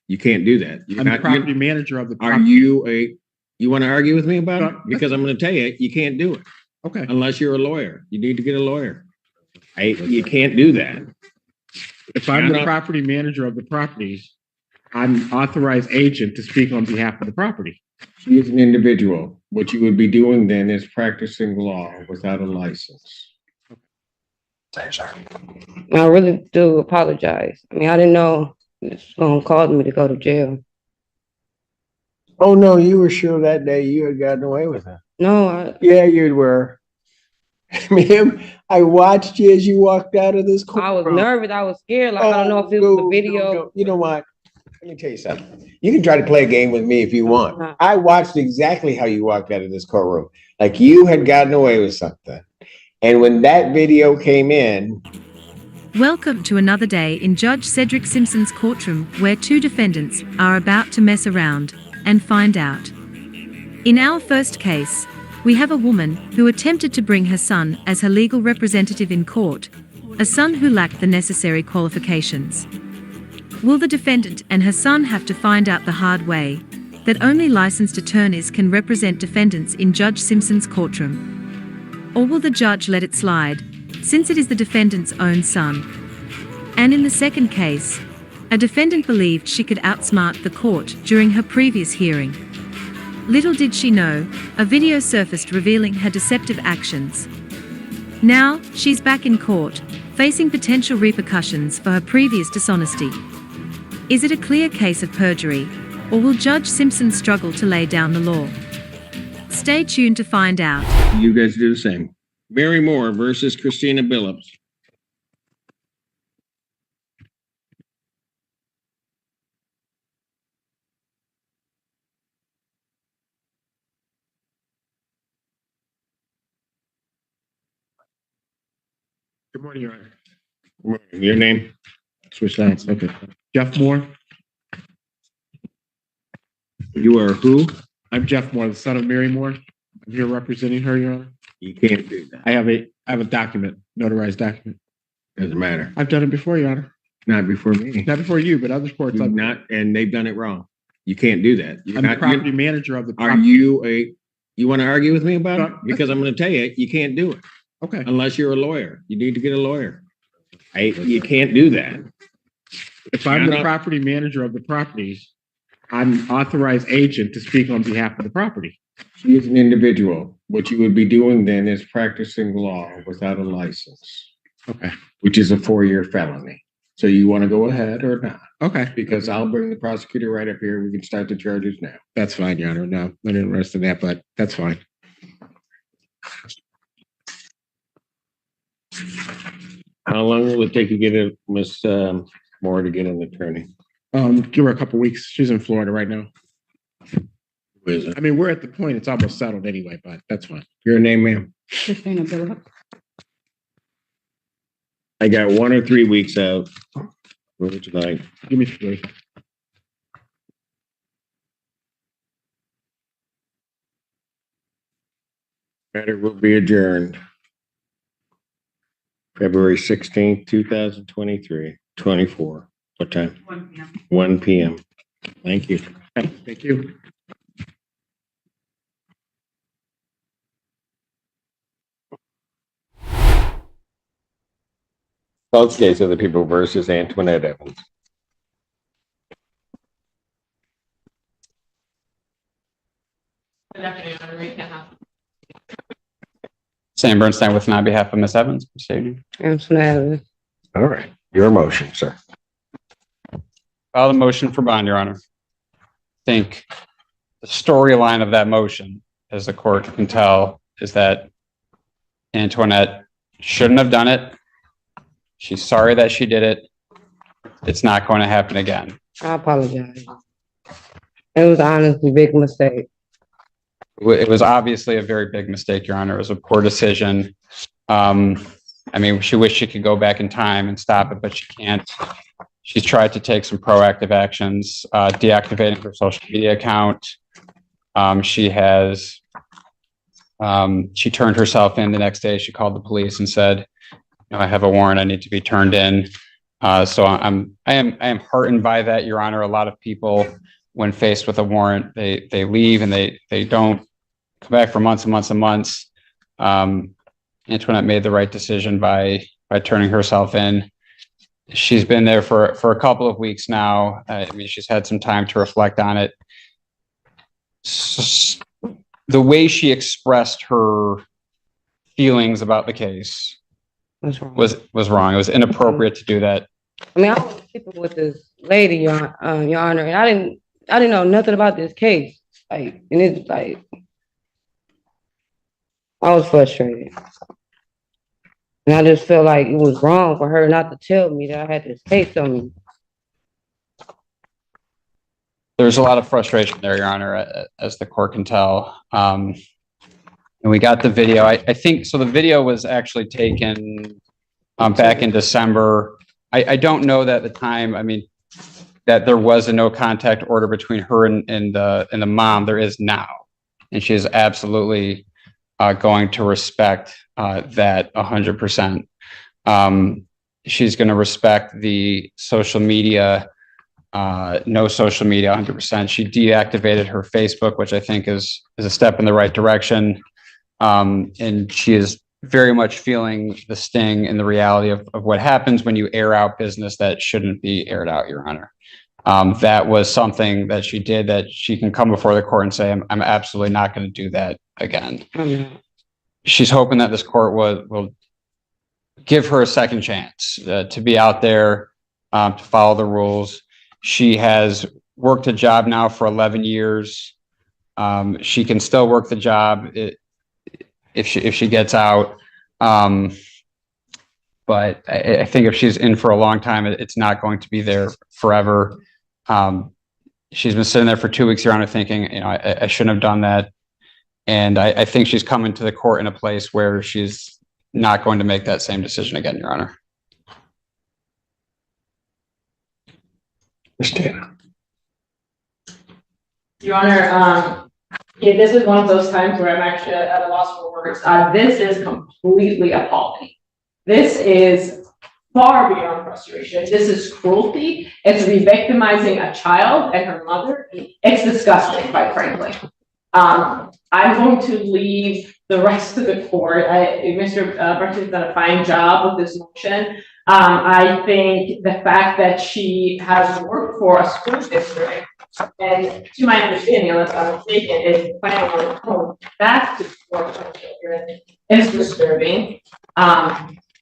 You can't do that. I'm the property manager of the property. You want to argue with me about it? Because I'm going to tell you, you can't do it. Okay. Unless you're a lawyer. You need to get a lawyer. You can't do that. If I'm the property manager of the properties, I'm an authorized agent to speak on behalf of the property. She is an individual. What you would be doing then is practicing law without a license. I really do apologize. I mean, I didn't know it's going to cause me to go to jail. Oh, no, you were sure that day you had gotten away with it. No, Yeah, you were. Ma'am, I watched you as you walked out of this courtroom. I was nervous. I was scared. Like, I don't know if it was the video. No. You know what? Let me tell you something. You can try to play a game with me if you want. No. I watched exactly how you walked out of this courtroom. Like you had gotten away with something. And when that video came in. Welcome to another day in Judge Cedric Simpson's courtroom, where two defendants are about to mess around and find out. In our first case, we have a woman who attempted to bring her son as her legal representative in court, a son who lacked the necessary qualifications. Will the defendant and her son have to find out the hard way that only licensed attorneys can represent defendants in Judge Simpson's courtroom? Or will the judge let it slide, since it is the defendant's own son? And in the second case, a defendant believed she could outsmart the court during her previous hearing. Little did she know, a video surfaced revealing her deceptive actions. Now, she's back in court, facing potential repercussions for her previous dishonesty. Is it a clear case of perjury, or will Judge Simpson struggle to lay down the law? Stay tuned to find out. You guys do the same. Mary Moore versus Christina Billups. Good morning, Your Honor. Good morning. Your name? Switch sides. Okay. Jeff Moore. You are who? I'm Jeff Moore, the son of Mary Moore. I'm here representing her, Your Honor. You can't do that. I have a document, notarized document. Doesn't matter. I've done it before, Your Honor. Not before me. Not before you, but other courts. You've not, and they've done it wrong. You can't do that. I'm the property manager of the property. You want to argue with me about it? Because I'm going to tell you, you can't do it. Okay. Unless you're a lawyer. You need to get a lawyer. You can't do that. If I'm the property manager of the properties, I'm an authorized agent to speak on behalf of the property. She is an individual. What you would be doing then is practicing law without a license. Okay. Which is a 4-year felony. So you want to go ahead or not? Okay. Because I'll bring the prosecutor right up here. We can start the charges now. That's fine, Your Honor. No, I'm not interested in that, but that's fine. How long will it take to get Miss Moore to get an attorney? Give her a couple weeks. She's in Florida right now. Who is it? I mean, we're at the point it's almost settled anyway, but that's fine. Your name, ma'am? Christina Billups. I got 1 or 3 weeks out. What would you like? Give me 3. Matter will be adjourned. February 16th, 2023, 24. What time? 1 p.m. 1 p.m. Thank you. Thank you. Both cases of the people versus Antoinette Evans. Good Sam Bernstein with and on behalf of Ms. Evans. Antoinette. All right. Your motion, sir. File the motion for bond, Your Honor. I think the storyline of that motion, as the court can tell, is that Antoinette shouldn't have done it. She's sorry that she did it. It's not going to happen again. I apologize. It was honestly a big mistake. It was obviously a very big mistake, Your Honor. It was a poor decision. I mean, she wished she could go back in time and stop it, but she can't. She's tried to take some proactive actions, deactivating her social media account. She turned herself in the next day. She called the police and said, I have a warrant. I need to be turned in. So I am heartened by that, Your Honor. A lot of people, when faced with a warrant, they leave and they don't come back for months and months and months. Antoinette made the right decision by turning herself in. She's been there for a couple of weeks now. I mean, she's had some time to reflect on it. The way she expressed her feelings about the case What's wrong? was wrong. It was inappropriate to do that. I mean, I was sleeping with this lady, Your Honor, and I didn't know nothing about this case. Like, and it's like, I was frustrated. And I just felt like it was wrong for her not to tell me that I had this case on me. There's a lot of frustration there, Your Honor, as the court can tell. And we got the video. I think so. The video was actually taken back in December. I don't know that at the time. I mean, that there was a no contact order between her and the mom. There is now, and she is absolutely going to respect that 100%. She's going to respect the social media. No social media 100%. She deactivated her Facebook, which I think is a step in the right direction. And she is very much feeling the sting and the reality of what happens when you air out business that shouldn't be aired out, Your Honor. That was something that she did that she can come before the court and say, I'm absolutely not going to do that again. She's hoping that this court will give her a second chance to be out there, to follow the rules. She has worked a job now for 11 years. She can still work the job if she gets out. But I think if she's in for a long time, it's not going to be there forever. She's been sitting there for 2 weeks, Your Honor, thinking, I shouldn't have done that. And I think she's coming to the court in a place where she's not going to make that same decision again, Your Honor. Your Honor, yeah, this is one of those times where I'm actually at a loss for words. This is completely appalling. This is far beyond frustration. This is cruelty. It's re-victimizing a child and her mother. It's disgusting, quite frankly. I'm going to leave the rest of the court. Mr. Martin's done a fine job with this motion. I think the fact that she has worked for a school district, and to my understanding, unless I'm mistaken, is planning on going back to support her children, is disturbing.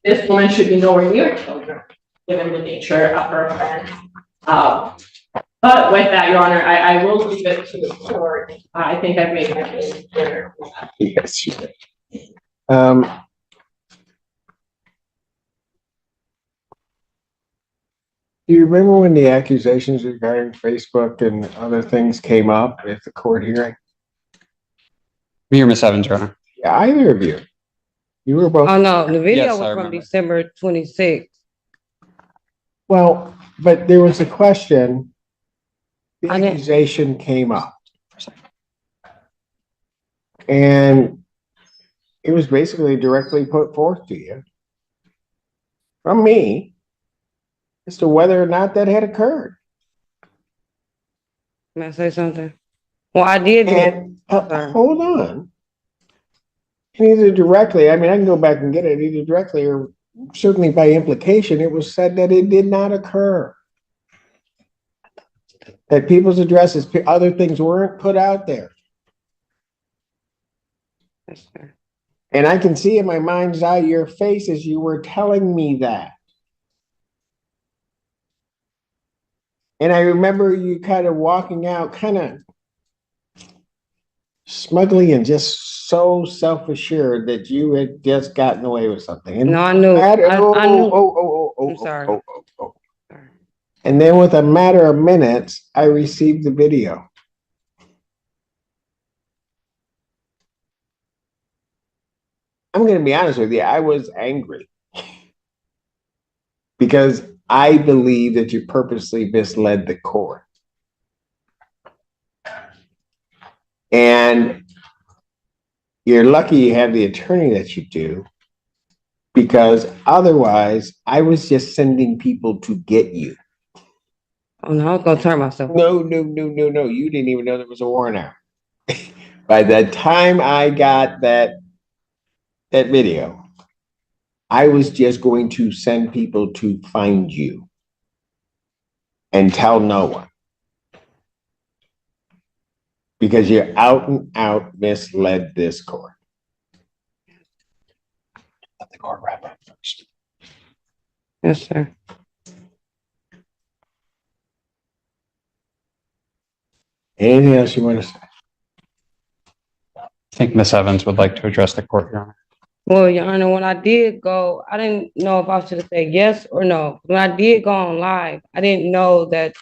This woman should be nowhere near children, given the nature of her offense. But with that, Your Honor, I will leave it to the court. I think I've made my case clear. Yes, you did. Do you remember when the accusations regarding Facebook and other things came up at the court hearing? Me or Miss Evans, Your Honor? Yeah, either of you. You were both. Oh, no, the video Yes, I was from remember. December 26th. Well, but there was a question. The I didn't- accusation came up. And it was basically directly put forth to you from me as to whether or not that had occurred. May I say something? Well, I did. And Sorry. hold on. Either directly, I mean, I can go back and get it either directly or certainly by implication, it was said that it did not occur. That people's addresses, other things weren't put out there. And I can see in my mind's eye your face as you were telling me that. And I remember you kind of walking out, kind of smugly and just so self-assured that you had just gotten away with something. And No, I knew. I knew. I'm sorry. And then with a matter of minutes, I received the video. I'm going to be honest with you. I was angry because I believe that you purposely misled the court. And you're lucky you have the attorney that you do, Because otherwise, I was just sending people to get you. Oh, no, I was gonna turn myself. No. You didn't even know there was a warrant out. By the time I got that video, I was just going to send people to find you and tell no one. Because you out and out misled this court. Let the court wrap up first. Yes, sir. Anything else you want to say? I think Ms. Evans would like to address the court, Your Honor. Well, Your Honor, when I did go, I didn't know if I should have said yes or no. When I did go on live, I didn't know that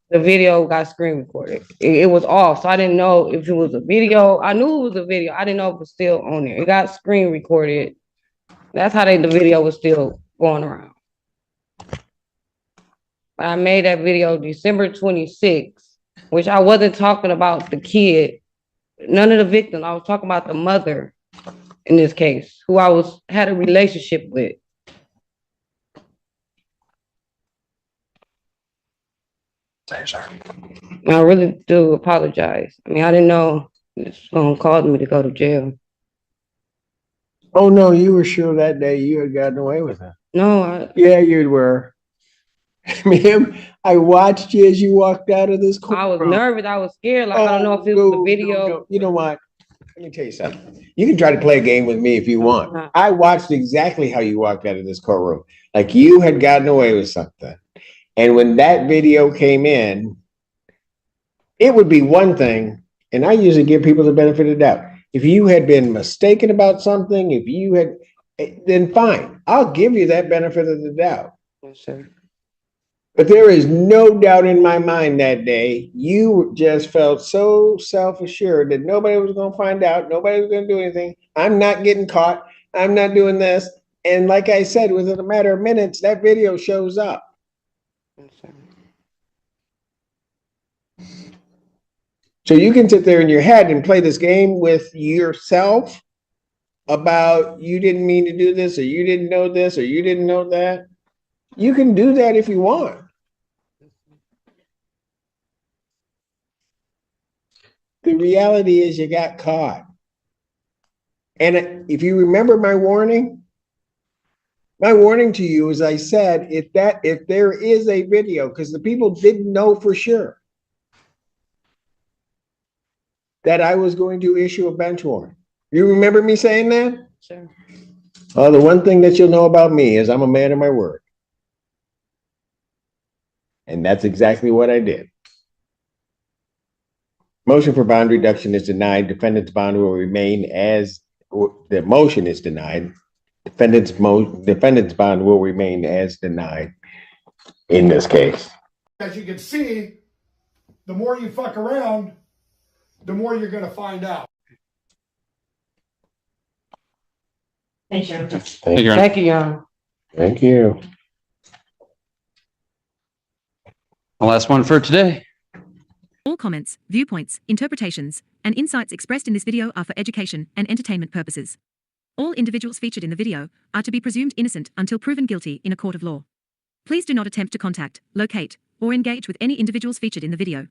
the video got screen recorded. It was off, so I didn't know if it was a video. I knew it was a video. I didn't know if it was still on there. It got screen recorded. That's how the video was still going around. But I made that video December 26th, which I wasn't talking about the kid, none of the victims. I was talking about the mother in this case, who I had a relationship with. I really do apologize. I mean, I didn't know this phone called me to go to jail. Oh, no, you were sure that day you had gotten away with it. No, Yeah, you were. Ma'am, I watched you as you walked out of this court. I was nervous. I was scared. Like, I don't know if it was a video. No. You know what? Let me tell you something. You can try to play a game with me if you want. Uh-huh. I watched exactly how you walked out of this courtroom. Like you had gotten away with something. And when that video came in, it would be one thing, and I usually give people the benefit of the doubt. If you had been mistaken about something, then fine. I'll give you that benefit of the doubt. Yes, sir. But there is no doubt in my mind that day, you just felt so self-assured that nobody was going to find out. Nobody was going to do anything. I'm not getting caught. I'm not doing this. And like I said, within a matter of minutes, that video shows up. Yes, sir. So you can sit there in your head and play this game with yourself about you didn't mean to do this, or you didn't know this, or you didn't know that. You can do that if you want. The reality is you got caught. And if you remember my warning to you, as I said, if there is a video, because the people didn't know for sure that I was going to issue a bench warrant. You remember me saying that? Sure. Oh, the one thing that you'll know about me is I'm a man of my word. And that's exactly what I did. Motion for bond reduction is denied. Defendant's bond will remain as the motion is denied. Defendant's bond will remain as denied in this case. As you can see, the more you fuck around, the more you're going to find out. Thank you. Thank you, Your Honor. Thank you, Your Honor. Thank you. The last one for today. All comments, viewpoints, interpretations, and insights expressed in this video are for education and entertainment purposes. All individuals featured in the video are to be presumed innocent until proven guilty in a court of law. Please do not attempt to contact, locate, or engage with any individuals featured in the video.